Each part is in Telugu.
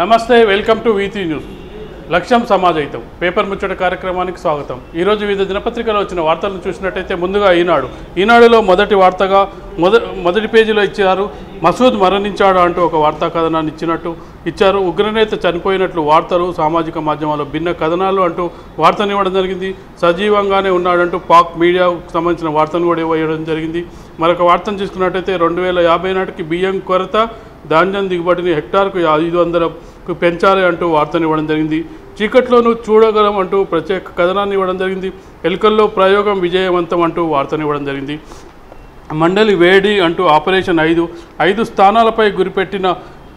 నమస్తే, వెల్కమ్ టు వీటీ న్యూస్. లక్ష్యం సమాజహితం పేపర్ ముచ్చట కార్యక్రమానికి స్వాగతం. ఈరోజు వివిధ దినపత్రికలో వచ్చిన వార్తలను చూసినట్టయితే ముందుగా ఈనాడులో మొదటి వార్తగా మొదటి పేజీలో ఇచ్చారు. మసూద్ మరణించాడు అంటూ ఒక వార్తా కథనాన్ని ఇచ్చారు. ఉగ్రనేత చనిపోయినట్లు వార్తలు, సామాజిక మాధ్యమాల్లో భిన్న కథనాలు అంటూ వార్తనివ్వడం జరిగింది. సజీవంగానే ఉన్నాడంటూ పాక్ మీడియాకు సంబంధించిన వార్తను కూడా ఇవ్వడం జరిగింది. మరొక వార్తను చూసుకున్నట్టయితే 2050 నాటికి బియ్యం కొరత, ధాన్యం దిగుబడిని హెక్టార్కు 500కు పెంచాలి అంటూ వార్తనివ్వడం జరిగింది. చీకట్లోనూ చూడగలం అంటూ ప్రత్యేక కథనాన్ని ఇవ్వడం జరిగింది. ఎలుకల్లో ప్రయోగం విజయవంతం అంటూ వార్తనివ్వడం జరిగింది. మండలి వేడి అంటూ ఆపరేషన్ 5 స్థానాలపై గురిపెట్టిన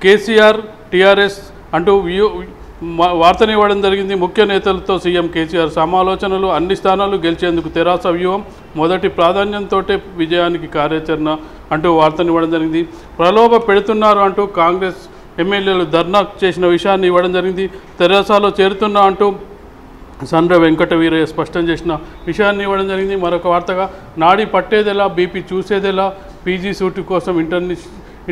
కేసీఆర్ టీఆర్ఎస్ అంటూ వార్తనివ్వడం జరిగింది. ముఖ్య నేతలతో సీఎం కేసీఆర్ సమాలోచనలు, అన్ని స్థానాలు గెలిచేందుకు తెరాస వ్యూహం, మొదటి ప్రాధాన్యంతో విజయానికి కార్యాచరణ అంటూ వార్తనివ్వడం జరిగింది. ప్రలోభ పెడుతున్నారు అంటూ కాంగ్రెస్ ఎమ్మెల్యేలు ధర్నా చేసిన విషయాన్ని ఇవ్వడం జరిగింది. తెరాసలో చేరుతున్నా అంటూ సండ్ర వెంకట వీరయ్య స్పష్టం చేసిన విషయాన్ని ఇవ్వడం జరిగింది. మరొక వార్తగా నాడి పట్టేదెలా, బీపీ చూసేదెలా, పీజీ సూటు కోసం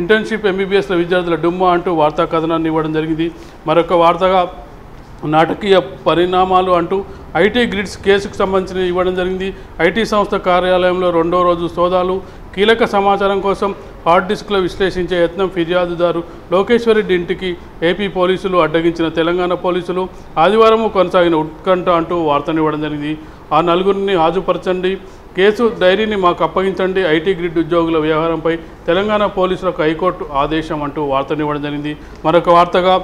ఇంటర్న్షిప్ ఎంబీబీఎస్ల విద్యార్థుల డుమ్మా అంటూ వార్తా కథనాన్ని ఇవ్వడం జరిగింది. మరొక వార్తగా నాటకీయ పరిణామాలు అంటూ ఐటీ గ్రిడ్స్ కేసుకు సంబంధించి ఇవ్వడం జరిగింది. ఐటీ సంస్థ కార్యాలయంలో 2వ రోజు సోదాలు, కీలక సమాచారం కోసం హార్డ్ డిస్క్లో విశ్లేషించే యత్నం, ఫిర్యాదుదారు లోకేశ్వరరెడ్డి ఇంటికి ఏపీ పోలీసులు అడ్డగించిన తెలంగాణ పోలీసులు, ఆదివారం కొనసాగిన ఉత్కంఠ అంటూ వార్తనివ్వడం జరిగింది. ఆ నలుగురిని హాజరుపరచండి, కేసు డైరీని మాకు అప్పగించండి, ఐటీ గ్రిడ్ ఉద్యోగుల వ్యవహారంపై తెలంగాణ పోలీసులకు హైకోర్టు ఆదేశం అంటూ వార్తనివ్వడం జరిగింది. మరొక వార్తగా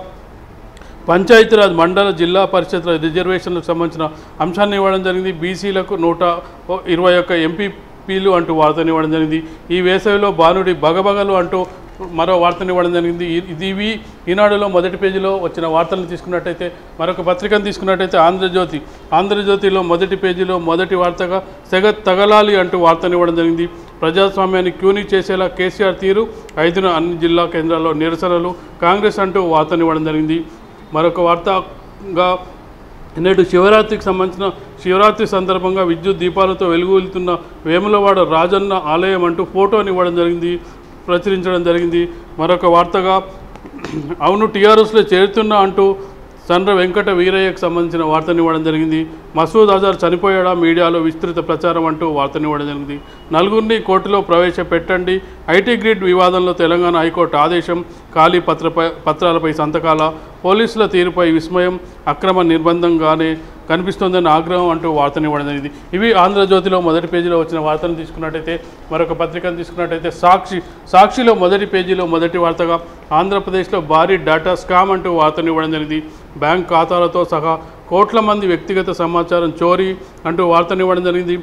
పంచాయతీరాజ్ మండల జిల్లా పరిషత్ల రిజర్వేషన్లకు సంబంధించిన అంశాన్ని ఇవ్వడం జరిగింది. బీసీలకు 121 ఎంపీపీలు అంటూ వార్తనివ్వడం జరిగింది. ఈ వేసవిలో బానుడి బగబగలు అంటూ మరో వార్తనివ్వడం జరిగింది. ఇవి ఈనాడులో మొదటి పేజీలో వచ్చిన వార్తలను తీసుకున్నట్టయితే, మరొక పత్రికను తీసుకున్నట్టయితే ఆంధ్రజ్యోతిలో మొదటి పేజీలో మొదటి వార్తగా సెగ తగలాలి అంటూ వార్తనివ్వడం జరిగింది. ప్రజాస్వామ్యాన్ని క్యూని చేసేలా కేసీఆర్ తీరు, 5న అన్ని జిల్లా కేంద్రాల్లో నిరసనలు, కాంగ్రెస్ అంటూ వార్తనివ్వడం జరిగింది. మరొక వార్తగా నేడు శివరాత్రి సందర్భంగా విద్యుత్ దీపాలతో వెలుగుతున్న వేములవాడ రాజన్న ఆలయం అంటూ ఫోటోని ప్రచురించడం జరిగింది. మరొక వార్తగా అవును టీఆర్ఎస్లో చేరుతున్నా అంటూ సండ్ర వెంకట వీరయ్యకు సంబంధించిన వార్తనివ్వడం జరిగింది. మసూద్ అజర్ చనిపోయాడా, మీడియాలో విస్తృత ప్రచారం అంటూ వార్తనివ్వడం జరిగింది. నలుగురిని కోర్టులో ప్రవేశపెట్టండి, ఐటీ గ్రిడ్ వివాదంలో తెలంగాణ హైకోర్టు ఆదేశం, ఖాళీ పత్రాలపై సంతకాల, పోలీసుల తీరుపై విస్మయం, అక్రమ నిర్బంధంగానే కనిపిస్తోందని ఆగ్రహం అంటూ వార్తనివ్వడం జరిగింది. ఇవి ఆంధ్రజ్యోతిలో మొదటి పేజీలో వచ్చిన వార్తను తీసుకున్నట్టయితే, మరొక పత్రికను తీసుకున్నట్టయితే సాక్షిలో మొదటి పేజీలో మొదటి వార్తగా ఆంధ్రప్రదేశ్లో భారీ డేటా స్కామ్ అంటూ వార్తనివ్వడం జరిగింది. బ్యాంక్ ఖాతాలతో సహా కోట్ల మంది వ్యక్తిగత సమాచారం చోరీ అంటూ వార్తనివ్వడం జరిగింది.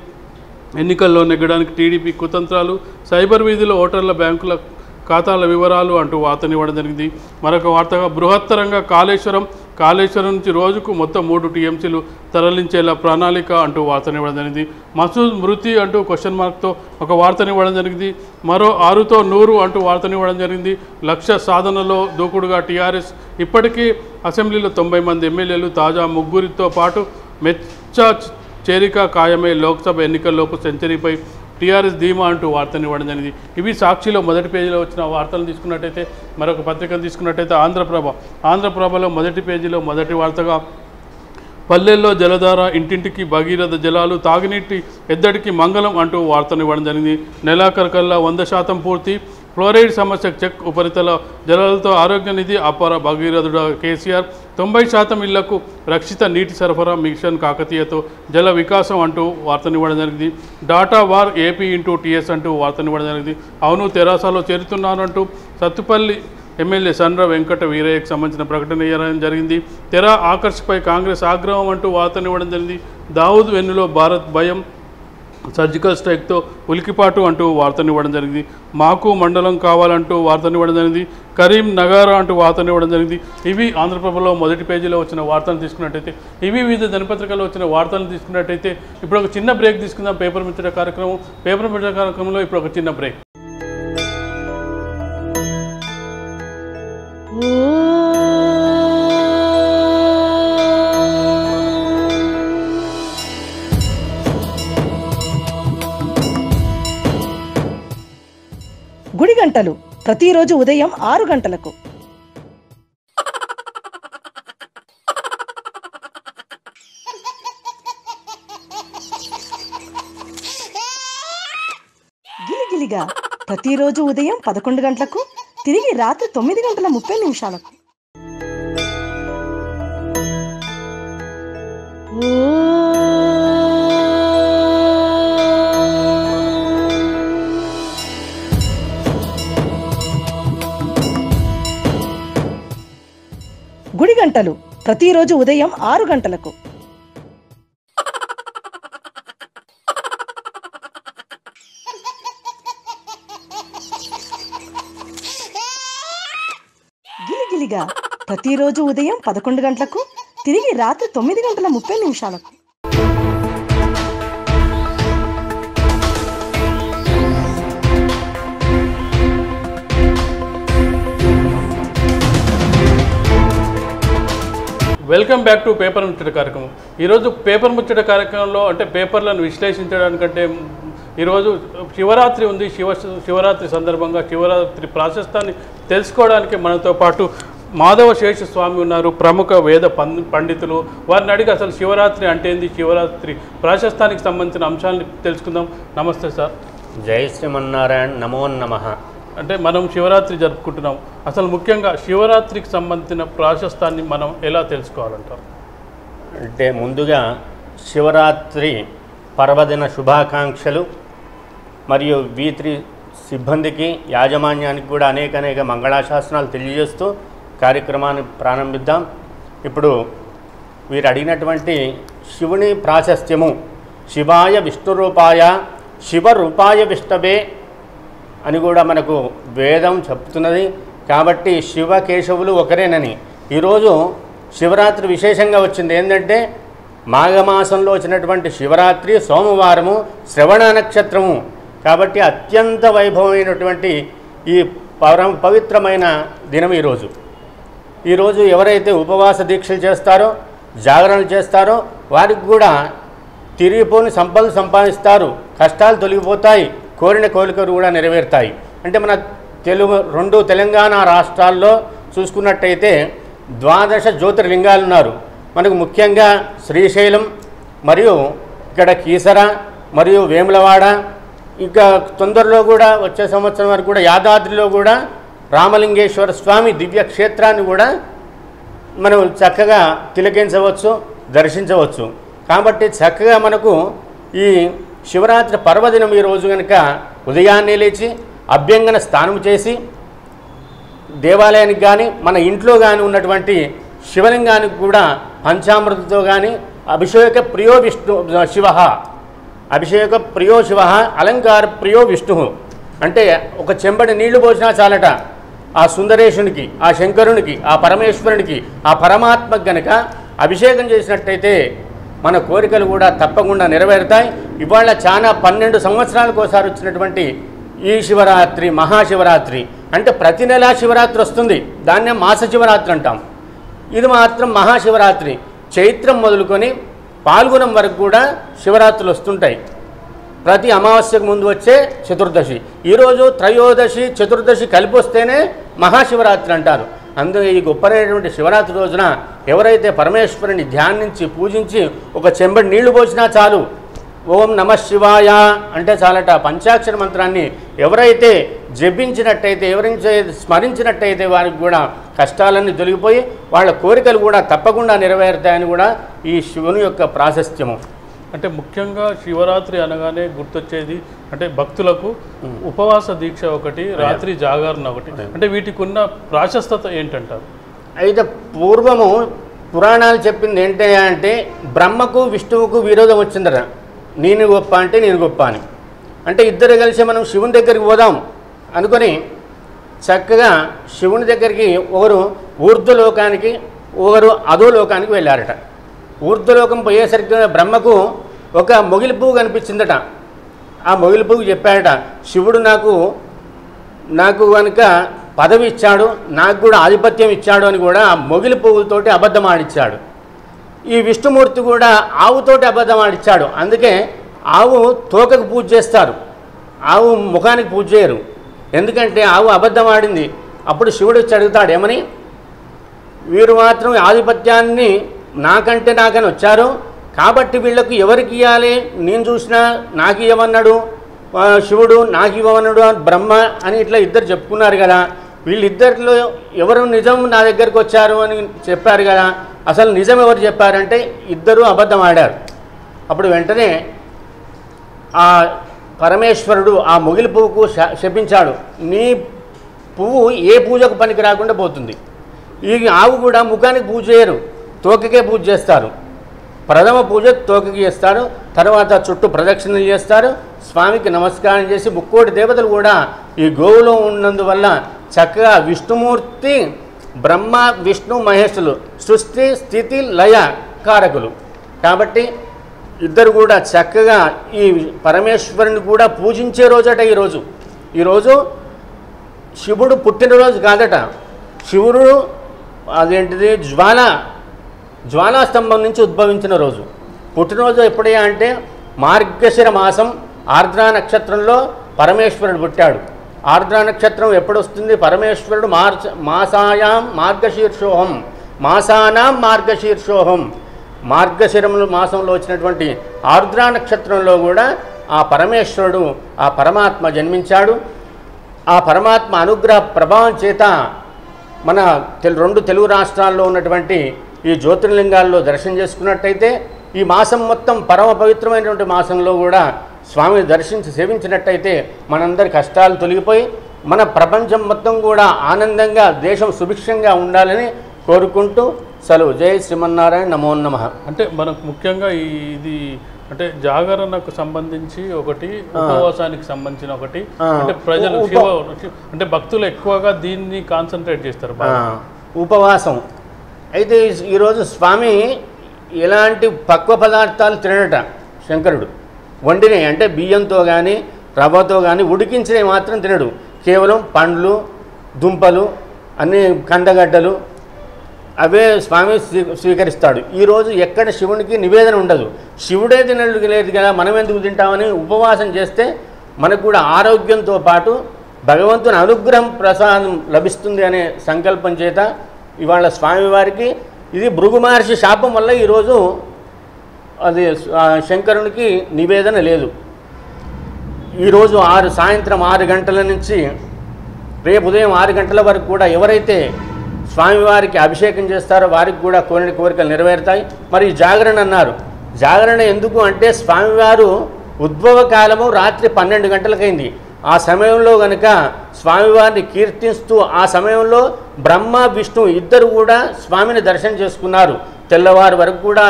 ఎన్నికల్లో నెగ్గడానికి టీడీపీ కుతంత్రాలు, సైబర్ వీధిలో ఓటర్ల బ్యాంకుల ఖాతాల వివరాలు అంటూ వార్తనివ్వడం జరిగింది. మరొక వార్తగా బృహత్తరంగా కాళేశ్వరం నుంచి రోజుకు మొత్తం 3 టీఎంసీలు తరలించేలా ప్రణాళిక అంటూ వార్తనివ్వడం జరిగింది. మసూద్ మృతి అంటూ క్వశ్చన్ మార్క్తో ఒక వార్తనివ్వడం జరిగింది. మరో 6తో 100 అంటూ వార్తనివ్వడం జరిగింది. లక్ష్య సాధనలో దూకుడుగా టీఆర్ఎస్, ఇప్పటికీ అసెంబ్లీలో 90 మంది ఎమ్మెల్యేలు, తాజా 3 పాటు చేరిక ఖాయమై లోక్సభ ఎన్నికల్లోపు సెంచరీపై టీఆర్ఎస్ ధీమా అంటూ వార్తనివ్వడం జరిగింది. ఇవి సాక్షిలో మొదటి పేజీలో వచ్చిన వార్తలు తీసుకున్నట్టయితే, మరొక పత్రికను తీసుకున్నట్టయితే ఆంధ్రప్రభలో మొదటి పేజీలో మొదటి వార్తగా పల్లెల్లో జలధార, ఇంటింటికి భగీరథ జలాలు, తాగునీటి ఎద్దడికి మంగళం అంటూ వార్తనివ్వడం జరిగింది. నెలాఖరుకల్లా 100% పూర్తి, ఫ్లోరైడ్ సమస్యకు చెక్, ఉపరితల జలాలతో ఆరోగ్య నిధి అపార భగీరథుడ కేసీఆర్, 90% ఇళ్లకు రక్షిత నీటి సరఫరా, మిషన్ కాకతీయతో జల వికాసం అంటూ వార్తనివ్వడం జరిగింది. Data war AP into TS అంటూ వార్తనివ్వడం జరిగింది. అవును తెరాసలో చేరుతున్నానంటూ సత్తుపల్లి ఎమ్మెల్యే సండ్ర వెంకట వీరయ్యకు సంబంధించిన ప్రకటన ఇవ్వడం జరిగింది. తెర ఆకర్షపై కాంగ్రెస్ ఆగ్రహం అంటూ వార్తనివ్వడం జరిగింది. దావూద్ వెన్నులో భారత్ భయం, సర్జికల్ స్ట్రైక్తో ఉలికిపాటు అంటూ వార్తనివ్వడం జరిగింది. మాకు మండలం కావాలంటూ వార్తనివ్వడం జరిగింది. కరీం నగర్ అంటూ వార్తనివ్వడం జరిగింది. ఇవి ఆంధ్రప్రభలో మొదటి పేజీలో వచ్చిన వార్తలు తీసుకున్నట్టయితే, ఇవి వివిధ దినపత్రికల్లో వచ్చిన వార్తలను తీసుకున్నట్టయితే, ఇప్పుడు ఒక చిన్న బ్రేక్ తీసుకుందాం. పేపర్ ముచ్చట కార్యక్రమంలో ఇప్పుడు ఒక చిన్న బ్రేక్. గుడి గంటలు ప్రతిరోజు ఉదయం 6 గంటలకు. గిలిగిలిగా ప్రతిరోజు ఉదయం 11 గంటలకు, తిరిగి రాత్రి 9:30 గుడి గంటలు ప్రతిరోజు ఉదయం 6 గంటలకు. గిలిగిలిగా ప్రతిరోజు ఉదయం 11 గంటలకు, తిరిగి రాత్రి 9:30 వెల్కమ్ బ్యాక్ టు పేపర్ ముచ్చట కార్యక్రమం. ఈరోజు పేపర్ ముచ్చట కార్యక్రమంలో అంటే పేపర్లను విశ్లేషించడానికంటే ఈరోజు శివరాత్రి ఉంది. శివరాత్రి సందర్భంగా శివరాత్రి ప్రాశస్తాన్ని తెలుసుకోవడానికి మనతో పాటు మాధవ శేష స్వామి ఉన్నారు, ప్రముఖ వేద పండితులు. వారిని అడిగి అసలు శివరాత్రి అంటే ఏంది, శివరాత్రి ప్రాశస్తానికి సంబంధించిన అంశాలను తెలుసుకుందాం. నమస్తే సార్. జై శ్రీమన్నారాయణ. నమో నమః. అంటే మనం శివరాత్రి జరుపుకుంటున్నాం. అసలు ముఖ్యంగా శివరాత్రికి సంబంధించిన ప్రాశస్తాన్ని మనం ఎలా తెలుసుకోవాలంటారు? అంటే ముందుగా శివరాత్రి పర్వదిన శుభాకాంక్షలు మరియు V3 సిబ్బందికి, యాజమాన్యానికి కూడా అనేక మంగళాశాసనాలు తెలియజేస్తూ కార్యక్రమాన్ని ప్రారంభిద్దాం. ఇప్పుడు వీరు అడిగినటువంటి శివుని ప్రాశస్త్యము, శివాయ విష్ణురూపాయ శివరూపాయ విష్ణవే అని కూడా మనకు వేదం చెప్తున్నది. కాబట్టి శివ కేశవులు ఒకరేనని. ఈరోజు శివరాత్రి విశేషంగా వచ్చింది ఏంటంటే మాఘమాసంలో వచ్చినటువంటి శివరాత్రి సోమవారము, శ్రవణ నక్షత్రము. కాబట్టి అత్యంత వైభవమైనటువంటి ఈ పవిత్రమైన దినం ఈరోజు ఎవరైతే ఉపవాస దీక్షలు చేస్తారో, జాగరణలు చేస్తారో వారికి కూడా తిరిగిపోని సంపదలు సంపాదిస్తారు, కష్టాలు తొలగిపోతాయి, కోరిన కోరికలు కూడా నెరవేరుతాయి. అంటే మన రెండు తెలంగాణ రాష్ట్రాల్లో చూసుకున్నట్టయితే 12 జ్యోతిర్లింగాలు ఉన్నారు. మనకు ముఖ్యంగా శ్రీశైలం, మరియు ఇక్కడ కీసర, మరియు వేములవాడ, ఇంకా తొందరలో కూడా వచ్చే సంవత్సరం వరకు కూడా యాదాద్రిలో కూడా రామలింగేశ్వర స్వామి దివ్య క్షేత్రాన్ని కూడా మనం చక్కగా తిలకించవచ్చు, దర్శించవచ్చు. కాబట్టి చక్కగా మనకు ఈ శివరాత్రి పర్వదినం ఈరోజు కనుక ఉదయాన్నే లేచి అభ్యంగన స్నానం చేసి దేవాలయానికి కానీ మన ఇంట్లో కానీ ఉన్నటువంటి శివలింగానికి కూడా పంచామృతంతో కానీ అభిషేక ప్రియో విష్ణు శివ, అభిషేక ప్రియో శివ, అలంకార ప్రియో విష్ణు. అంటే ఒక చెంబడి నీళ్లు పోసినా చాలట ఆ సుందరేశునికి, ఆ శంకరునికి, ఆ పరమేశ్వరునికి, ఆ పరమాత్మకు గనక అభిషేకం చేసినట్టయితే మన కోరికలు కూడా తప్పకుండా నెరవేరుతాయి. ఇవాళ చాలా 12 సంవత్సరాలకు ఒకసారి వచ్చినటువంటి ఈ శివరాత్రి, మహాశివరాత్రి. అంటే ప్రతి నెల శివరాత్రి వస్తుంది, దాన్నే మాస శివరాత్రి అంటాం. ఇది మాత్రం మహాశివరాత్రి. చైత్రం మొదలుకొని పాల్గొనం వరకు కూడా శివరాత్రులు వస్తుంటాయి. ప్రతి అమావాస్యకు ముందు వచ్చే చతుర్దశి, ఈరోజు త్రయోదశి చతుర్దశి కలిపి వస్తేనే మహాశివరాత్రి అంటారు. అందుకే ఈ గొప్పనైనటువంటి శివరాత్రి రోజున ఎవరైతే పరమేశ్వరుని ధ్యానించి పూజించి ఒక చెంబడి నీళ్లు పోసినా చాలు, ఓం నమః శివాయ అంటే చాలట. పంచాక్షర మంత్రాన్ని ఎవరైతే జపించినట్టయితే, ఎవరైతే స్మరించినట్టయితే వారికి కూడా కష్టాలన్నీ తొలగిపోయి వాళ్ళ కోరికలు కూడా తప్పకుండా నెరవేరుతాయని కూడా ఈ శివుని యొక్క ప్రాశస్త్యము. అంటే ముఖ్యంగా శివరాత్రి అనగానే గుర్తొచ్చేది అంటే భక్తులకు ఉపవాస దీక్ష ఒకటి, రాత్రి జాగరణ ఒకటి. అంటే వీటికి ఉన్న ప్రాశస్తత ఏంటంటారు? అయితే పూర్వము పురాణాలు చెప్పింది ఏంటి అంటే బ్రహ్మకు విష్ణువుకు విరోధం వచ్చిందట. నేను గొప్ప అంటే నేను గొప్ప అని. అంటే ఇద్దరు కలిసి మనం శివుని దగ్గరికి పోదాం అనుకొని చక్కగా శివుని దగ్గరికి ఒకరు ఊర్ధ్వలోకానికి, ఒకరు అధోలోకానికి వెళ్ళారట. ఊర్ధ్వలోకం పోయేసరికి బ్రహ్మకు ఒక మొగిలి పువ్వు కనిపించిందట. ఆ మొగిలి పువ్వు చెప్పాడట, శివుడు నాకు కనుక పదవి ఇచ్చాడు, నాకు కూడా ఆధిపత్యం ఇచ్చాడు అని కూడా ఆ మొగిలి పువ్వులతోటి అబద్ధం ఆడిచ్చాడు. ఈ విష్ణుమూర్తి కూడా ఆవుతోటి అబద్ధం ఆడిచ్చాడు. అందుకే ఆవు తోకకు పూజ చేస్తారు, ఆవు ముఖానికి పూజ చేయరు. ఎందుకంటే ఆవు అబద్ధం ఆడింది. అప్పుడు శివుడు వచ్చి అడుగుతాడు, ఏమని, వీరు మాత్రం ఆధిపత్యాన్ని నాకని వచ్చారు, కాబట్టి వీళ్లకు ఎవరికి ఇవ్వాలి, నేను చూసినా నాకు ఇవ్వమన్నాడు, శివుడు నాకు ఇవ్వనుడు బ్రహ్మ అని ఇట్లా ఇద్దరు చెప్పుకున్నారు కదా, వీళ్ళిద్దరిలో ఎవరు నిజం నా దగ్గరికి వచ్చారు అని చెప్పారు కదా, అసలు నిజం ఎవరు చెప్పారంటే ఇద్దరూ అబద్ధం ఆడారు. అప్పుడు వెంటనే ఆ పరమేశ్వరుడు ఆ మొగిలి పువ్వుకు శపించాడు, నీ పువ్వు ఏ పూజకు పనికి రాకుండా పోతుంది. ఈ ఆవు కూడా ముఖానికి పూజ చేయరు, తోకకే పూజ చేస్తారు. ప్రథమ పూజ తోకకి చేస్తారు, తర్వాత చుట్టూ ప్రదక్షిణలు చేస్తారు, స్వామికి నమస్కారం చేసి ముక్కోటి దేవతలు కూడా ఈ గోవులో ఉన్నందువల్ల చక్కగా విష్ణుమూర్తి బ్రహ్మ విష్ణు మహేశులు సృష్టి స్థితి లయ కారకులు కాబట్టి ఇద్దరు కూడా చక్కగా ఈ పరమేశ్వరుని కూడా పూజించే రోజట ఈరోజు శివుడు పుట్టినరోజు కాదట, శివుడు అదేంటిది జ్వాలాస్తంభం నుంచి ఉద్భవించిన రోజు. పుట్టినరోజు ఎప్పుడయ్యా అంటే మార్గశిర మాసం ఆర్ద్రా నక్షత్రంలో పరమేశ్వరుడు పుట్టాడు. ఆర్ద్రా నక్షత్రం ఎప్పుడు వస్తుంది? పరమేశ్వరుడు మాసాయాం మార్గశీర్షోహం మాసానాం మార్గశీర్షోహం మార్గశిరములు మాసంలో వచ్చినటువంటి ఆర్ద్రా నక్షత్రంలో కూడా ఆ పరమేశ్వరుడు ఆ పరమాత్మ జన్మించాడు. ఆ పరమాత్మ అనుగ్రహ ప్రభావం చేత మన రెండు తెలుగు రాష్ట్రాల్లో ఉన్నటువంటి ఈ జ్యోతిర్లింగాల్లో దర్శనం చేసుకున్నట్టయితే ఈ మాసం మొత్తం పరమ పవిత్రమైనటువంటి మాసంలో కూడా స్వామిని దర్శించి సేవించినట్టయితే మనందరి కష్టాలు తొలగిపోయి మన ప్రపంచం మొత్తం కూడా ఆనందంగా దేశం సుభిక్షంగా ఉండాలని కోరుకుంటూ సెలవు. జై శ్రీమన్నారాయణ, నమో నమః. అంటే మనకు ముఖ్యంగా ఇది అంటే జాగరణకు సంబంధించి ఒకటి, ఉపవాసానికి సంబంధించిన ఒకటి, అంటే ప్రజలు అంటే భక్తులు ఎక్కువగా దీన్ని కాన్సన్ట్రేట్ చేస్తారు ఉపవాసం. అయితే ఈరోజు స్వామి ఎలాంటి పక్వ పదార్థాలు తినడట శంకరుడు. వండినవి అంటే బియ్యంతో కానీ రవ్వతో కానీ ఉడికించినవి మాత్రం తినడు. కేవలం పండ్లు దుంపలు అన్ని కందగడ్డలు అవే స్వామి స్వీకరిస్తాడు. ఈరోజు ఎక్కడ శివునికి నివేదన ఉండదు, శివుడే తినలేదు కదా మనం ఎందుకు తింటామని ఉపవాసం చేస్తే మనకు కూడా ఆరోగ్యంతో పాటు భగవంతుని అనుగ్రహం ప్రసాదం లభిస్తుంది అనే సంకల్పం చేత ఇవాళ స్వామివారికి ఇది భృగు మహర్షి శాపం వల్ల ఈరోజు అది శంకరునికి నివేదన లేదు. ఈరోజు సాయంత్రం 6 గంటల నుంచి రేపు ఉదయం 6 గంటల వరకు కూడా ఎవరైతే స్వామివారికి అభిషేకం చేస్తారో వారికి కూడా కోరికలు నెరవేరుతాయి. మరి జాగరణ అన్నారు, జాగరణ ఎందుకు అంటే స్వామివారు ఉద్భవ కాలము రాత్రి 12 గంటలకైంది. ఆ సమయంలో గనక స్వామివారిని కీర్తిస్తూ ఆ సమయంలో బ్రహ్మ విష్ణు ఇద్దరు కూడా స్వామిని దర్శనం చేసుకున్నారు. తెల్లవారి వరకు కూడా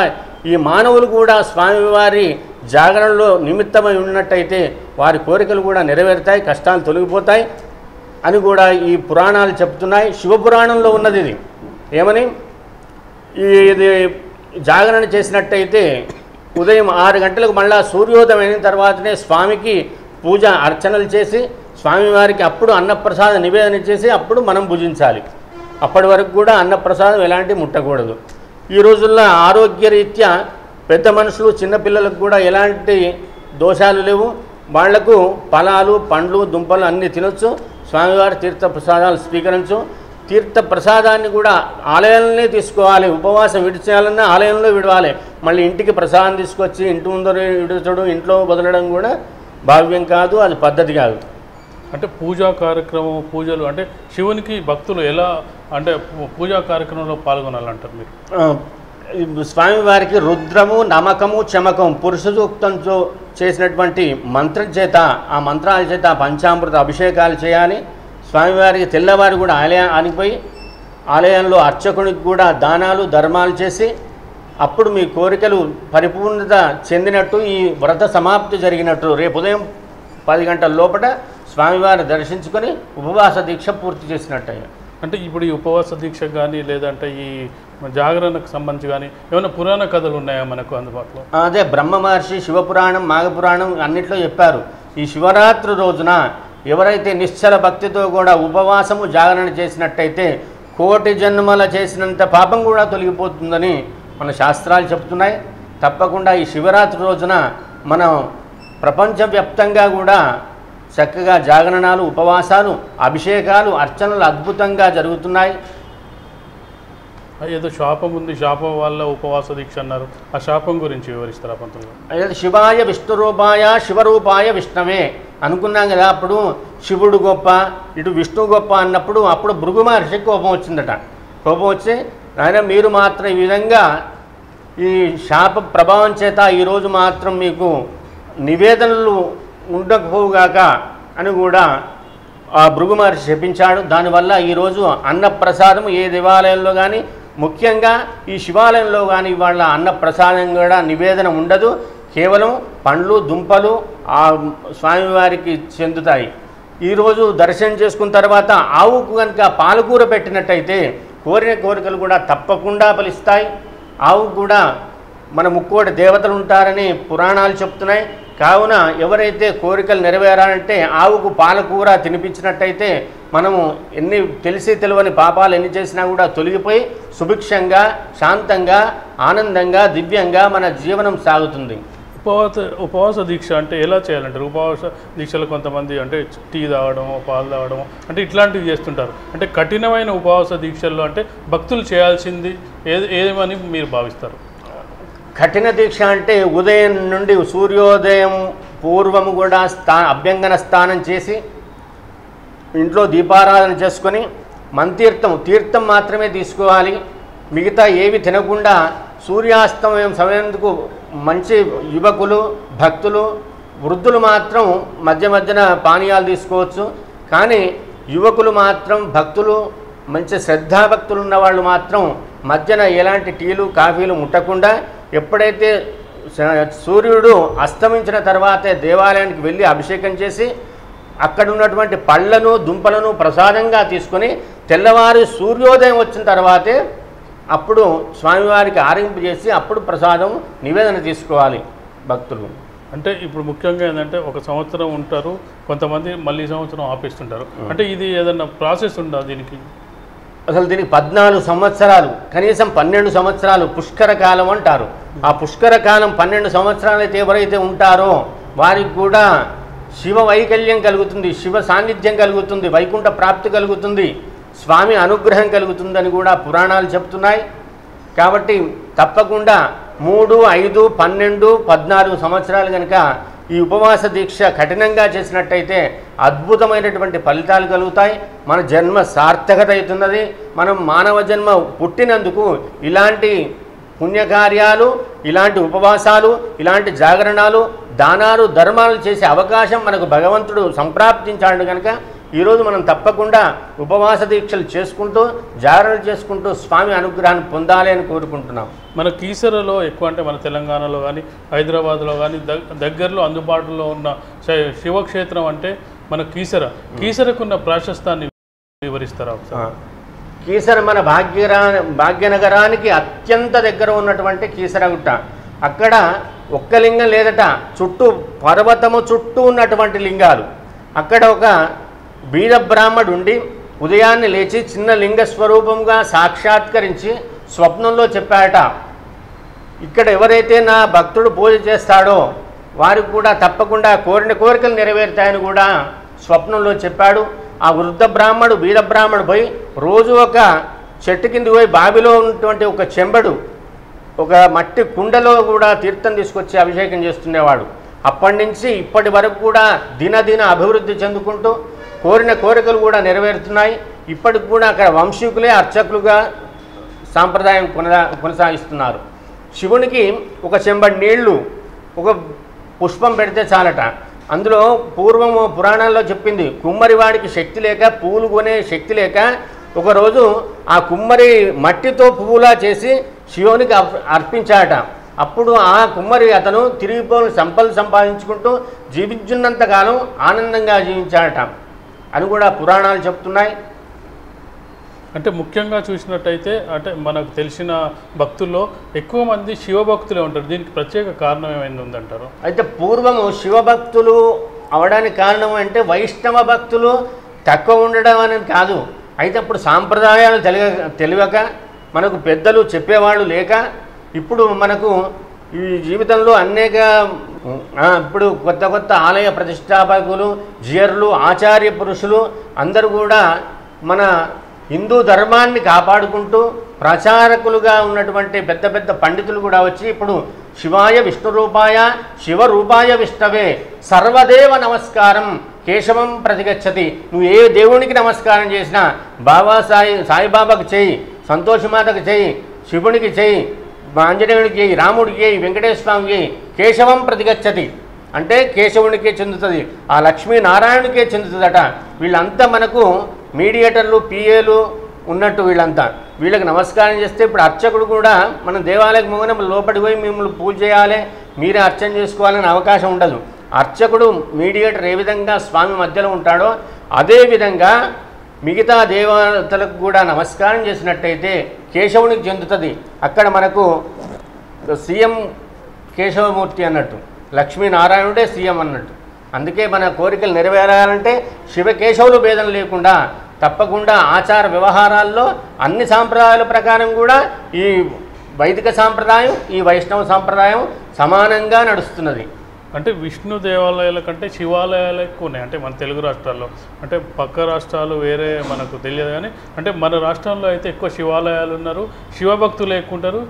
ఈ మానవులు కూడా స్వామివారి జాగరణలో నిమిత్తమై ఉన్నట్టయితే వారి కోరికలు కూడా నెరవేరుతాయి, కష్టాలు తొలగిపోతాయి అని కూడా ఈ పురాణాలు చెప్తున్నాయి. శివపురాణంలో ఉన్నది ఇది. ఏమని? ఇది జాగరణ చేసినట్టయితే ఉదయం 6 గంటలకు మళ్ళా సూర్యోదయం అయిన తర్వాతనే స్వామికి పూజ అర్చనలు చేసి స్వామివారికి అప్పుడు అన్నప్రసాదం నివేదన చేసి అప్పుడు మనం భుజించాలి. అప్పటి వరకు కూడా అన్నప్రసాదం ఎలాంటి ముట్టకూడదు. ఈ రోజుల్లో ఆరోగ్యరీత్యా పెద్ద మనుషులు చిన్నపిల్లలకు కూడా ఎలాంటి దోషాలు లేవు. వాళ్లకు ఫలాలు పండ్లు దుంపలు అన్నీ తినొచ్చు. స్వామివారి తీర్థప్రసాదాలు స్వీకరించు. తీర్థప్రసాదాన్ని కూడా ఆలయాలనే తీసుకోవాలి. ఉపవాసం విడిచేయాలన్నా ఆలయంలో విడవాలి. మళ్ళీ ఇంటికి ప్రసాదం తీసుకొచ్చి ఇంటి ముందర విడచడం ఇంట్లో వదలడం కూడా భావ్యం కాదు, అది పద్ధతి కాదు. అంటే పూజా కార్యక్రమం పూజలు అంటే శివునికి భక్తులు ఎలా అంటే పూజా కార్యక్రమంలో పాల్గొనాలంటారు మీరు? స్వామివారికి రుద్రము నమకము చమకం పురుష సూక్తంతో చేసినటువంటి మంత్రం చేత ఆ మంత్రాల చేత పంచామృత అభిషేకాలు చేయాలి. స్వామివారికి తెల్లవారు కూడా ఆలయానికి పోయి ఆలయంలో అర్చకునికి కూడా దానాలు ధర్మాలు చేసి అప్పుడు మీ కోరికలు పరిపూర్ణత చెందినట్టు ఈ వ్రత సమాప్తి జరిగినట్టు రేపు ఉదయం 10 గంటల లోపల స్వామివారిని దర్శించుకొని ఉపవాస దీక్ష పూర్తి చేసినట్టయ్యా. అంటే ఇప్పుడు ఈ ఉపవాస దీక్ష కానీ లేదంటే ఈ జాగరణకు సంబంధించి కానీ ఏమైనా పురాణ కథలు ఉన్నాయా మనకు అందుబాటులో? అదే బ్రహ్మ మహర్షి శివపురాణం మాఘపురాణం అన్నిట్లో చెప్పారు. ఈ శివరాత్రి రోజున ఎవరైతే నిశ్చల భక్తితో కూడా ఉపవాసము జాగరణ చేసినట్టయితే 1,000,000 జన్మల చేసినంత పాపం కూడా తొలగిపోతుందని మన శాస్త్రాలు చెప్తున్నాయి. తప్పకుండా ఈ శివరాత్రి రోజున మనం ప్రపంచవ్యాప్తంగా కూడా చక్కగా జాగరణాలు ఉపవాసాలు అభిషేకాలు అర్చనలు అద్భుతంగా జరుగుతున్నాయి. ఏదో శాపం ఉంది, శాపం వల్ల ఉపవాస దీక్ష అన్నారు, ఆ శాపం గురించి వివరిస్తారా పంతులు? శివాయ విష్ణురూపాయ శివరూపాయ విష్ణవే అనుకున్నాం కదా, అప్పుడు శివుడు గొప్ప ఇటు విష్ణువు గొప్ప అన్నప్పుడు అప్పుడు భృగు మహర్షికి కోపం వచ్చిందట. కోపం వచ్చి ఆయన మీరు మాత్రం ఈ విధంగా ఈ శాప ప్రభావం చేత ఈరోజు మాత్రం మీకు నివేదనలు ఉండకపోగాక అని కూడా ఆ భృగు మహర్షి చెప్పించాడు. దానివల్ల ఈరోజు అన్నప్రసాదం ఏ దేవాలయంలో కానీ ముఖ్యంగా ఈ శివాలయంలో కానీ వాళ్ళ అన్నప్రసాదం కూడా నివేదన ఉండదు. కేవలం పండ్లు దుంపలు ఆ స్వామివారికి చెందుతాయి. ఈరోజు దర్శనం చేసుకున్న తర్వాత ఆవుకు కనుక పాలకూర పెట్టినట్టయితే కోరిన కోరికలు కూడా తప్పకుండా ఫలిస్తాయి. ఆవుకు కూడా మన ముక్కోటి దేవతలు ఉంటారని పురాణాలు చెప్తున్నాయి. కావున ఎవరైతే కోరికలు నెరవేరాలంటే ఆవుకు పాలకూర తినిపించినట్టయితే మనము ఎన్ని తెలిసి తెలియని పాపాలు ఎన్ని చేసినా కూడా తొలగిపోయి సుభిక్షంగా శాంతంగా ఆనందంగా దివ్యంగా మన జీవనం సాగుతుంది. ఉపవాస దీక్ష అంటే ఎలా చేయాలంటారు? ఉపవాస దీక్షలు కొంతమంది అంటే టీ తాగడం పాలు తాగడం అంటే ఇట్లాంటివి చేస్తుంటారు. అంటే కఠినమైన ఉపవాస దీక్షల్లో అంటే భక్తులు చేయాల్సింది ఏమని మీరు భావిస్తారు? కఠిన దీక్ష అంటే ఉదయం నుండి సూర్యోదయం పూర్వము కూడా అభ్యంగన స్నానం చేసి ఇంట్లో దీపారాధన చేసుకొని తీర్థం మాత్రమే తీసుకోవాలి. మిగతా ఏవి తినకుండా సూర్యాస్తమయం సమయంకు మంచి యువకులు భక్తులు వృద్ధులు మాత్రం మధ్య మధ్యన పానీయాలు తీసుకోవచ్చు. కానీ యువకులు మాత్రం భక్తులు మంచి శ్రద్ధాభక్తులు ఉన్న వాళ్ళు మాత్రం మధ్యన ఎలాంటి టీలు కాఫీలు ముట్టకుండా ఎప్పుడైతే సూర్యుడు అస్తమించిన తర్వాతే దేవాలయానికి వెళ్ళి అభిషేకం చేసి అక్కడ ఉన్నటువంటి పళ్ళను దుంపలను ప్రసాదంగా తీసుకొని తెల్లవారి సూర్యోదయం వచ్చిన తర్వాతే అప్పుడు స్వామివారికి ఆరింపు చేసి అప్పుడు ప్రసాదం నివేదన తీసుకోవాలి భక్తులు. అంటే ఇప్పుడు ముఖ్యంగా ఏంటంటే ఒక సంవత్సరం ఉంటారు, కొంతమంది మళ్ళీ సంవత్సరం ఆపేస్తుంటారు. అంటే ఇది ఏదన్నా ప్రాసెస్ ఉందా దీనికి? అసలు దీనికి 14 సంవత్సరాలు కనీసం 12 సంవత్సరాలు పుష్కర కాలం అంటారు. ఆ పుష్కర కాలం 12 సంవత్సరాలు అయితే ఎవరైతే ఉంటారో వారికి కూడా శివ వైకల్యం కలుగుతుంది, శివ సాన్నిధ్యం కలుగుతుంది, వైకుంఠ ప్రాప్తి కలుగుతుంది, స్వామి అనుగ్రహం కలుగుతుందని కూడా పురాణాలు చెప్తున్నాయి. కాబట్టి తప్పకుండా 3, 5, 12, 14 సంవత్సరాలు కనుక ఈ ఉపవాస దీక్ష కఠినంగా చేసినట్టయితే అద్భుతమైనటువంటి ఫలితాలు కలుగుతాయి. మన జన్మ సార్థకత అవుతున్నది. మనం మానవ జన్మ పుట్టినందుకు ఇలాంటి పుణ్యకార్యాలు, ఇలాంటి ఉపవాసాలు, ఇలాంటి జాగరణాలు, దానాలు, ధర్మాలు చేసే అవకాశం మనకు భగవంతుడు సంప్రాప్తించాడు. కనుక ఈరోజు మనం తప్పకుండా ఉపవాస దీక్షలు చేసుకుంటూ జాగరణలు చేసుకుంటూ స్వామి అనుగ్రహాన్ని పొందాలి అని కోరుకుంటున్నాం. మన కీసరలో ఎక్కువ అంటే మన తెలంగాణలో కానీ హైదరాబాద్లో కానీ దగ్గరలో అందుబాటులో ఉన్న శివక్షేత్రం అంటే మన కీసరకున్న ప్రాశస్తాన్ని వివరిస్తారా? కీసర మన భాగ్యనగరానికి అత్యంత దగ్గర ఉన్నటువంటి కీసరగుట్ట. అక్కడ ఒక్క లింగం లేదట, చుట్టూ పర్వతము చుట్టూ ఉన్నటువంటి లింగాలు. అక్కడ ఒక బీద బ్రాహ్మడు ఉండి ఉదయాన్నే లేచి చిన్న లింగ స్వరూపంగా సాక్షాత్కరించి స్వప్నంలో చెప్పాడట, ఇక్కడ ఎవరైతే నా భక్తుడు పూజ చేస్తాడో వారికి కూడా తప్పకుండా కోరిన కోరికలు నెరవేరుతాయని కూడా స్వప్నంలో చెప్పాడు. ఆ వృద్ధ బ్రాహ్మడు బీద బ్రాహ్మడు పోయి రోజు ఒక చెట్టు కింద పోయి బావిలో ఉన్నటువంటి ఒక చెంబడు ఒక మట్టి కుండలో కూడా తీర్థం తీసుకొచ్చి అభిషేకం చేస్తుండేవాడు. అప్పటి నుంచి ఇప్పటి వరకు కూడా దినదిన అభివృద్ధి చెందుకుంటూ కోరిన కోరికలు కూడా నెరవేరుతున్నాయి. ఇప్పటికి కూడా అక్కడ వంశీకులే అర్చకులుగా సాంప్రదాయం కొనసాగిస్తున్నారు. శివునికి ఒక చెంబడి నీళ్లు ఒక పుష్పం పెడితే చాలట. అందులో పూర్వము పురాణాల్లో చెప్పింది, కుమ్మరి వాడికి శక్తి లేక పువ్వులు కొనే శక్తి లేక ఒకరోజు ఆ కుమ్మరి మట్టితో పువ్వులా చేసి శివునికి అర్పించాట. అప్పుడు ఆ కుమ్మరి అతను తిరిగిపోయిన సంపదలు సంపాదించుకుంటూ జీవించున్నంతకాలం ఆనందంగా జీవించాడట అని కూడా పురాణాలు చెప్తున్నాయి. అంటే ముఖ్యంగా చూసినట్టయితే అంటే మనకు తెలిసిన భక్తుల్లో ఎక్కువ మంది శివభక్తులే ఉంటారు. దీనికి ప్రత్యేక కారణం ఏమైనా ఉందంటారు? అయితే పూర్వము శివభక్తులు అవడానికి కారణం అంటే వైష్ణవ భక్తులు తక్కువ ఉండడం అనేది కాదు. అయితే అప్పుడు సాంప్రదాయాలు తెలియక మనకు పెద్దలు చెప్పేవాళ్ళు లేక ఇప్పుడు మనకు ఈ జీవితంలో అనేక ఇప్పుడు కొత్త కొత్త ఆలయ ప్రతిష్టాపకులు జియర్లు ఆచార్య పురుషులు అందరూ కూడా మన హిందూ ధర్మాన్ని కాపాడుకుంటూ ప్రచారకులుగా ఉన్నటువంటి పెద్ద పెద్ద పండితులు కూడా వచ్చి ఇప్పుడు శివాయ విష్ణురూపాయ శివరూపాయ విష్ణవే సర్వదేవ నమస్కారం కేశవం ప్రతిగచ్చతి. నువ్వు ఏ దేవునికి నమస్కారం చేసినా బాబా సాయిబాబాకు చేయి, సంతోషమాతకు చేయి, శివునికి చేయి, ఆంజనేయుడికి చేయి, రాముడికి చేయి, వెంకటేశ్వర స్వామికి చేయి, కేశవం ప్రతిగచ్చతి అంటే కేశవునికే చెందుతుంది, ఆ లక్ష్మీనారాయణునికే చెందుతుందట. వీళ్ళంతా మనకు మీడియేటర్లు, పిఏలు ఉన్నట్టు వీళ్ళంతా. వీళ్ళకి నమస్కారం చేస్తే ఇప్పుడు అర్చకుడు కూడా మనం దేవాలయకు మొగన లోపలికి పోయి మిమ్మల్ని పూజ చేయాలి, మీరే అర్చన చేసుకోవాలని అవకాశం ఉండదు. అర్చకుడు మీడియేటర్ ఏ విధంగా స్వామి మధ్యలో ఉంటాడో అదేవిధంగా మిగతా దేవతలకు కూడా నమస్కారం చేసినట్టయితే కేశవునికి చెందుతుంది. అక్కడ మనకు సీఎం కేశవమూర్తి అన్నట్టు, లక్ష్మీనారాయణుడే సీఎం అన్నట్టు. అందుకే మన కోరికలు నెరవేరాలంటే శివకేశవులు భేదం లేకుండా తప్పకుండా ఆచార వ్యవహారాల్లో అన్ని సాంప్రదాయాల ప్రకారం కూడా ఈ వైదిక సాంప్రదాయం, ఈ వైష్ణవ సాంప్రదాయం సమానంగా నడుస్తున్నది. అంటే విష్ణు దేవాలయాల కంటే శివాలయాలు ఎక్కువ ఉన్నాయి. అంటే మన తెలుగు రాష్ట్రాల్లో, అంటే పక్క రాష్ట్రాలు వేరే మనకు తెలియదు కానీ అంటే మన రాష్ట్రంలో అయితే ఎక్కువ శివాలయాలు ఉన్నారు, శివభక్తులు ఎక్కువ ఉంటారు.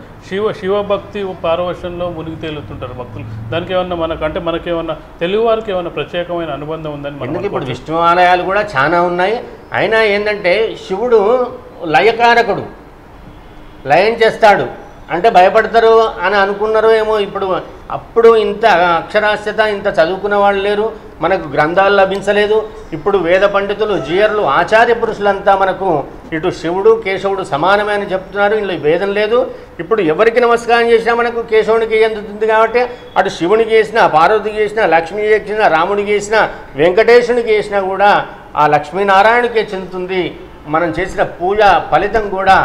శివభక్తి పారవశ్యంలో మునిగి తేలుతుంటారు భక్తులు. దానికి ఏమన్నా అంటే మనకేమన్నా తెలుగు వారికి ఏమన్నా ప్రత్యేకమైన అనుబంధం ఉందని ఎందుకు ఇప్పుడు విష్ణు ఆలయాలు కూడా చాలా ఉన్నాయి. అయినా ఏంటంటే శివుడు లయకారకుడు, లయం చేస్తాడు అంటే భయపడతారు అని అనుకున్నారు ఏమో. అప్పుడు ఇంత అక్షరాస్యత, ఇంత చదువుకున్న వాళ్ళు లేరు, మనకు గ్రంథాలు లభించలేదు. ఇప్పుడు వేద పండితులు, జీయర్లు, ఆచార్య పురుషులంతా మనకు ఇటు శివుడు కేశవుడు సమానమే అని చెప్తున్నారు. ఇందులో భేదం లేదు. ఇప్పుడు ఎవరికి నమస్కారం చేసినా మనకు కేశవునికి ఎందుతుంది కాబట్టి అటు శివునికి చేసినా, పార్వతికి చేసినా, లక్ష్మికి చేసినా, రాముడికి చేసినా, వెంకటేశునికి చేసినా కూడా ఆ లక్ష్మీనారాయణకే చెందుతుంది. మనం చేసిన పూజ ఫలితం కూడా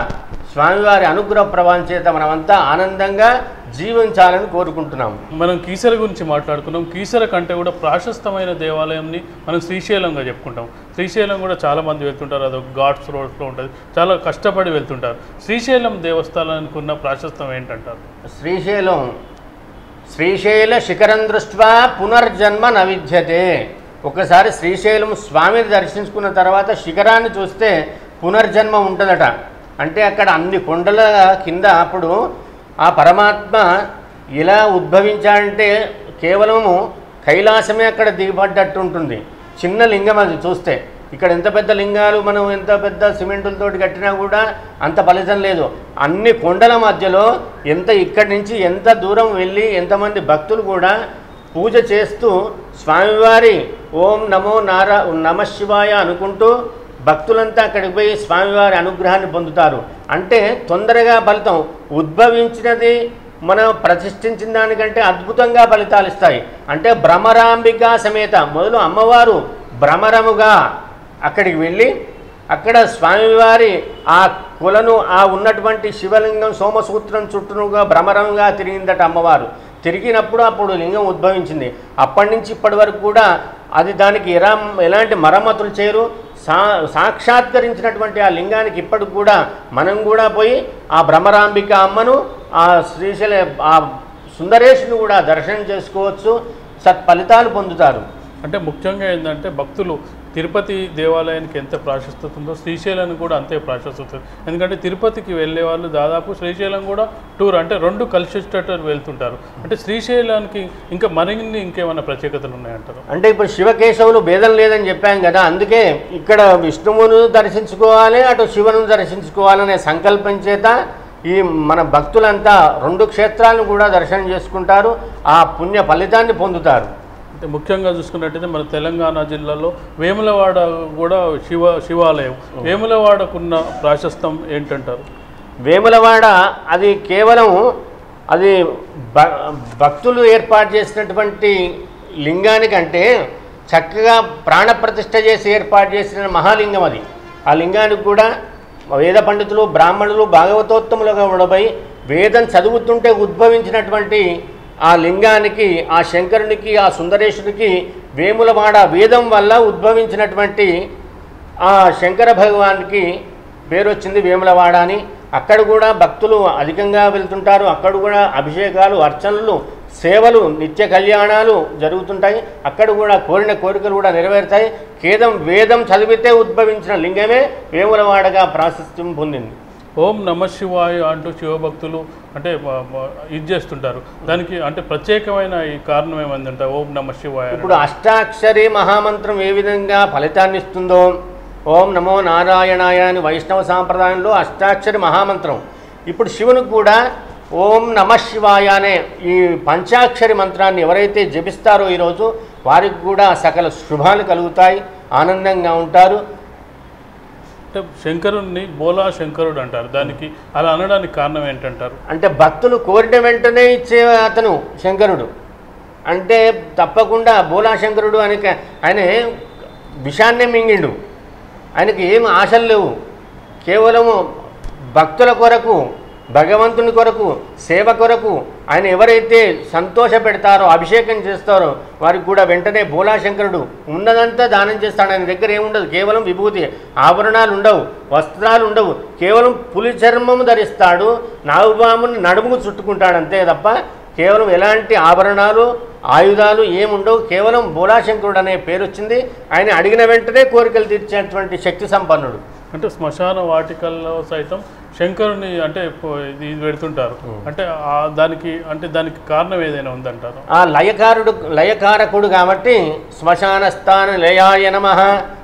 స్వామివారి అనుగ్రహ ప్రభావం చేత మనమంతా ఆనందంగా జీవించాలని కోరుకుంటున్నాం. మనం కీసర గురించి మాట్లాడుకున్నాం. కీసర కంటే కూడా ప్రాశస్తమైన దేవాలయంని మనం శ్రీశైలంగా చెప్పుకుంటాం. శ్రీశైలం కూడా చాలామంది వెళ్తుంటారు, అదొక ఘాట్స్ రోడ్స్లో ఉంటుంది, చాలా కష్టపడి వెళ్తుంటారు. శ్రీశైలం దేవస్థానానికి ఉన్న ప్రాశస్తం ఏంటంటారు? శ్రీశైల శిఖరం దృష్ట్యా పునర్జన్మ నవిద్యతే. ఒకసారి శ్రీశైలం స్వామిని దర్శించుకున్న తర్వాత శిఖరాన్ని చూస్తే పునర్జన్మ ఉంటుందట. అంటే అక్కడ అన్ని కొండల కింద అప్పుడు ఆ పరమాత్మ ఇలా ఉద్భవించాడంటే కేవలము కైలాసమే అక్కడ దిగబడ్డట్టు ఉంటుంది. చిన్న లింగం అది చూస్తే. ఇక్కడ ఎంత పెద్ద లింగాలు మనం ఎంత పెద్ద సిమెంటులతోటి కట్టినా కూడా అంత ఫలితం లేదు. అన్ని కొండల మధ్యలో ఇక్కడి నుంచి ఎంత దూరం వెళ్ళి ఎంతమంది భక్తులు కూడా పూజ చేస్తూ స్వామివారి ఓం నమ శివాయ అనుకుంటూ భక్తులంతా అక్కడికి పోయి స్వామివారి అనుగ్రహాన్ని పొందుతారు. అంటే తొందరగా ఫలితం, ఉద్భవించినది మనం ప్రతిష్ఠించిన దానికంటే అద్భుతంగా ఫలితాలు ఇస్తాయి. అంటే భ్రమరాంబిక సమేత మొదలు అమ్మవారు భ్రమరముగా అక్కడికి వెళ్ళి అక్కడ స్వామివారి ఆ కులను ఆ ఉన్నటువంటి శివలింగం సోమసూత్రం చుట్టూనుగా భ్రమరంగా తిరిగిందట అమ్మవారు. తిరిగినప్పుడు అప్పుడు లింగం ఉద్భవించింది. అప్పటి నుంచి ఇప్పటి వరకు కూడా అది దానికి ఎలాంటి మరమ్మతులు చేయరు. సాక్షాత్కరించినటువంటి ఆ లింగానికి ఇప్పటికి కూడా మనం కూడా పోయి ఆ భ్రమరాంబిక అమ్మను, ఆ శ్రీశైల ఆ సుందరేశుని కూడా దర్శనం చేసుకోవచ్చు, సత్ఫలితాలు పొందుతారు. అంటే ముఖ్యంగా ఏంటంటే భక్తులు తిరుపతి దేవాలయానికి ఎంత ప్రాశస్త్యత ఉందో శ్రీశైలానికి కూడా అంతే ప్రాశస్త్యత. ఎందుకంటే తిరుపతికి వెళ్ళే వాళ్ళు దాదాపు శ్రీశైలం కూడా టూర్ అంటే రెండు కలిసేటట్టు వెళ్తుంటారు. అంటే శ్రీశైలానికి ఇంకా మరిన్ని ఇంకేమైనా ప్రత్యేకతలు ఉన్నాయంటారు? అంటే ఇప్పుడు శివకేశవులు భేదం లేదని చెప్పాం కదా, అందుకే ఇక్కడ విష్ణువును దర్శించుకోవాలి, అటు శివును దర్శించుకోవాలనే సంకల్పం చేత ఈ మన భక్తులంతా రెండు క్షేత్రాలను కూడా దర్శనం చేసుకుంటారు, ఆ పుణ్య ఫలితాన్ని పొందుతారు. అంటే ముఖ్యంగా చూసుకున్నట్టయితే మన తెలంగాణ జిల్లాలో వేములవాడ కూడా శివాలయం. వేములవాడకున్న ప్రాశస్తం ఏంటంటారు? వేములవాడ అది కేవలం అది భక్తులు ఏర్పాటు చేసినటువంటి లింగానికంటే చక్కగా ప్రాణప్రతిష్ఠ చేసి ఏర్పాటు చేసిన మహాలింగం అది. ఆ లింగానికి కూడా వేద పండితులు, బ్రాహ్మణులు, భాగవతోత్తములుగా ఉండబోయి వేదం చదువుతుంటే ఉద్భవించినటువంటి ఆ లింగానికి, ఆ శంకరునికి, ఆ సుందరేశునికి వేములవాడ వేదం వల్ల ఉద్భవించినటువంటి ఆ శంకర భగవానికి పేరు వచ్చింది వేములవాడ అని. అక్కడ కూడా భక్తులు అధికంగా వెళ్తుంటారు. అక్కడ కూడా అభిషేకాలు, అర్చనలు, సేవలు, నిత్య కళ్యాణాలు జరుగుతుంటాయి. అక్కడ కూడా కోరిన కోరికలు కూడా నెరవేరుతాయి. వేదం చదివితే ఉద్భవించిన లింగమే వేములవాడగా ప్రాశస్త్యం పొందింది. ఓం నమ శివాయ అంటూ శివభక్తులు అంటే ఇది చేస్తుంటారు. దానికి అంటే ప్రత్యేకమైన ఈ కారణం ఏమైంది అంటే ఓం నమ శివాయ. ఇప్పుడు అష్టాక్షరి మహామంత్రం ఏ విధంగా ఫలితాన్ని ఇస్తుందో, ఓం నమో నారాయణాయ అని వైష్ణవ సాంప్రదాయంలో అష్టాక్షరి మహామంత్రం, ఇప్పుడు శివునికి కూడా ఓం నమ శివాయ అనే ఈ పంచాక్షరి మంత్రాన్ని ఎవరైతే జపిస్తారో ఈరోజు వారికి కూడా సకల శుభాలు కలుగుతాయి, ఆనందంగా ఉంటారు. అంటే శంకరుడిని బోలా శంకరుడు అంటారు, దానికి అలా అనడానికి కారణం ఏంటంటారు? అంటే భక్తులు కోరిన వెంటనే ఇచ్చే అతను శంకరుడు అంటే తప్పకుండా బోలా శంకరుడు అని ఆయన విషాన్నే మింగిండు, ఆయనకి ఏం ఆశలు లేవు, కేవలము భక్తుల కొరకు భగవంతుని కొరకు సేవ కొరకు ఆయన ఎవరైతే సంతోష పెడతారో అభిషేకం చేస్తారో వారికి కూడా వెంటనే బోలాశంకరుడు ఉన్నదంతా దానం చేస్తాడు. ఆయన దగ్గర ఏముండదు, కేవలం విభూతి, ఆభరణాలు ఉండవు, వస్త్రాలు ఉండవు, కేవలం పులి చర్మము ధరిస్తాడు, నాగుపాముని నడుముకు చుట్టుకుంటాడు అంతే తప్ప కేవలం ఎలాంటి ఆభరణాలు ఆయుధాలు ఏముండవు. కేవలం బోలాశంకరుడు అనే పేరు వచ్చింది. ఆయన అడిగిన వెంటనే కోరికలు తీర్చేటువంటి శక్తి సంపన్నుడు. అంటే శ్మశాన వాటికల్లో సైతం శంకరుని అంటే ఇది పెడుతుంటారు, అంటే దానికి కారణం ఏదైనా ఉందంటారు? ఆ లయకారకుడు కాబట్టి శ్మశాన స్థాన లయాయ నమః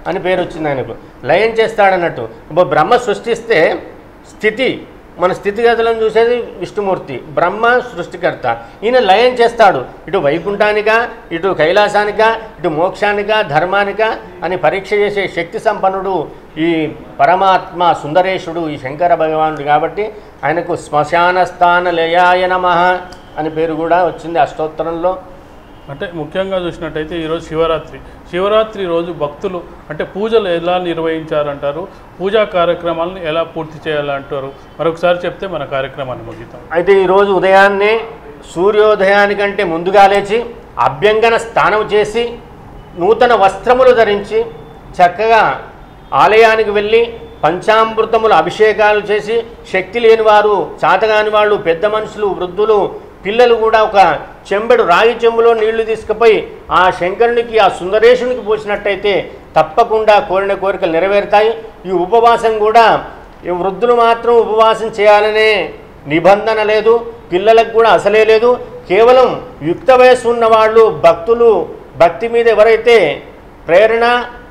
అని పేరు వచ్చింది ఆయనకు. లయం చేస్తాడన్నట్టు. ఇప్పుడు బ్రహ్మ సృష్టిస్తే స్థితి, మన స్థితిగతులను చూసేది విష్ణుమూర్తి, బ్రహ్మ సృష్టికర్త. ఈయన లయం చేస్తాడు, ఇటు వైకుంఠానిక, ఇటు కైలాసానిక, ఇటు మోక్షానిక, ధర్మానిక అని పరీక్ష చేసే శక్తి సంపన్నుడు ఈ పరమాత్మ సుందరేశుడు, ఈ శంకర భగవానుడు. కాబట్టి ఆయనకు శ్మశాన స్థాన లయాయ నమః అని పేరు కూడా వచ్చింది అష్టోత్తరంలో. అంటే ముఖ్యంగా చూసినట్టయితే ఈరోజు శివరాత్రి రోజు భక్తులు అంటే పూజలు ఎలా నిర్వహించారంటారు, పూజా కార్యక్రమాలను ఎలా పూర్తి చేయాలంటారు, మరొకసారి చెప్తే మన కార్యక్రమాన్ని ముగిద్దాం. అయితే ఈరోజు ఉదయాన్నే సూర్యోదయానికంటే ముందుగా లేచి అభ్యంగన స్నానం చేసి నూతన వస్త్రములు ధరించి చక్కగా ఆలయానికి వెళ్ళి పంచామృతముల అభిషేకాలు చేసి, శక్తి లేని వారు, చాతగాని వాళ్ళు, పెద్ద మనుషులు, వృద్ధులు, పిల్లలు కూడా ఒక చెంబెడు రాగి చెంబులో నీళ్లు తీసుకుపోయి ఆ శంకరునికి, ఆ సుందరేశునికి పోసినట్టయితే తప్పకుండా కోరిన కోరికలు నెరవేరుతాయి. ఈ ఉపవాసం కూడా వృద్ధులు మాత్రం ఉపవాసం చేయాలనే నిబంధన లేదు, పిల్లలకు కూడా అసలే లేదు. కేవలం యుక్త వయస్సు ఉన్నవాళ్ళు, భక్తులు, భక్తి మీద ఎవరైతే ప్రేరణ,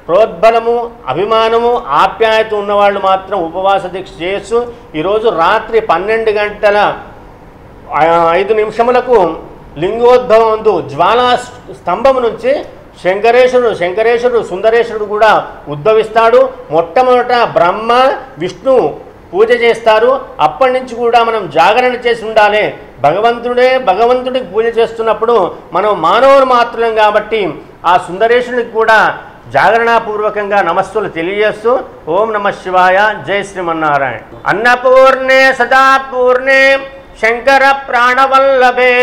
ప్రోద్బలము, అభిమానము, ఆప్యాయత ఉన్నవాళ్ళు మాత్రం ఉపవాస దీక్ష చేయొచ్చు. ఈరోజు రాత్రి 12:05 లింగోద్భవంతో జ్వాలా స్తంభం నుంచి శంకరేశ్వరుడు సుందరేశ్వరుడు కూడా ఉద్భవిస్తాడు. మొట్టమొదట బ్రహ్మ విష్ణు పూజ చేస్తారు. అప్పటి నుంచి కూడా మనం జాగరణ చేసి ఉండాలి. భగవంతుడికి పూజ చేస్తున్నప్పుడు మనం మానవులు మాత్రం కాబట్టి ఆ సుందరేశ్వరునికి కూడా జాగరణాపూర్వకంగా నమస్సులు తెలియజేస్తూ ఓం నమ శివాయ, జై శ్రీమన్నారాయణ. అన్నపూర్ణే సదాపూర్ణే శంకర ప్రాణవల్లభే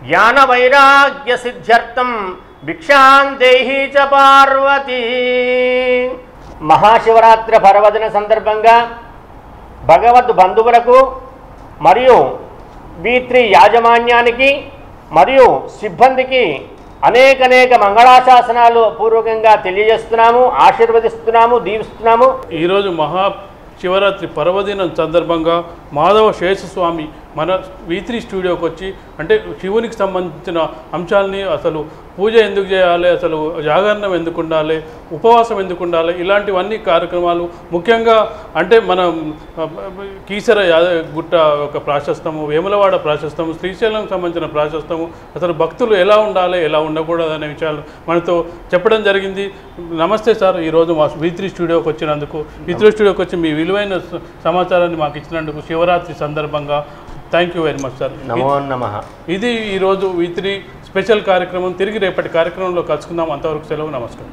జ్ఞాన వైరాగ్య సిద్ధ్యర్థం భిక్షాం దేహి చ పార్వతీ. మహాశివరాత్రి పర్వదిన సందర్భంగా భగవద్ బంధువులకు మరియు V3 యాజమాన్యానికి మరియు సిబ్బందికి అనేక మంగళాశాసనాలు పూర్వకంగా తెలియజేస్తున్నాము, ఆశీర్వదిస్తున్నాము, దీవిస్తున్నాము. ఈరోజు శివరాత్రి పర్వదినం సందర్భంగా మాధవ శేషస్వామి మన V3 స్టూడియోకి వచ్చి అంటే శివునికి సంబంధించిన అంశాలని, అసలు పూజ ఎందుకు చేయాలి, అసలు జాగరణం ఎందుకు ఉండాలి, ఉపవాసం ఎందుకు ఉండాలి, ఇలాంటివన్నీ కార్యక్రమాలు ముఖ్యంగా అంటే మన కీసర గుట్ట ఒక ప్రాశస్తము, వేములవాడ ప్రాశస్తము, శ్రీశైలం సంబంధించిన ప్రాశస్తము, అసలు భక్తులు ఎలా ఉండాలి, ఎలా ఉండకూడదు అనే విషయాలు మనతో చెప్పడం జరిగింది. నమస్తే సార్, ఈరోజు మా V3 స్టూడియోకి వచ్చినందుకు, V3 స్టూడియోకి వచ్చి మీ విలువైన సమాచారాన్ని మాకు ఇచ్చినందుకు శివరాత్రి సందర్భంగా thank you very much sir. నమో నమః. ఇది ఈరోజు V3 స్పెషల్ కార్యక్రమం. తిరిగి రేపటి కార్యక్రమంలో కలుసుకుందాం. అంతవరకు సెలవు, నమస్కారం.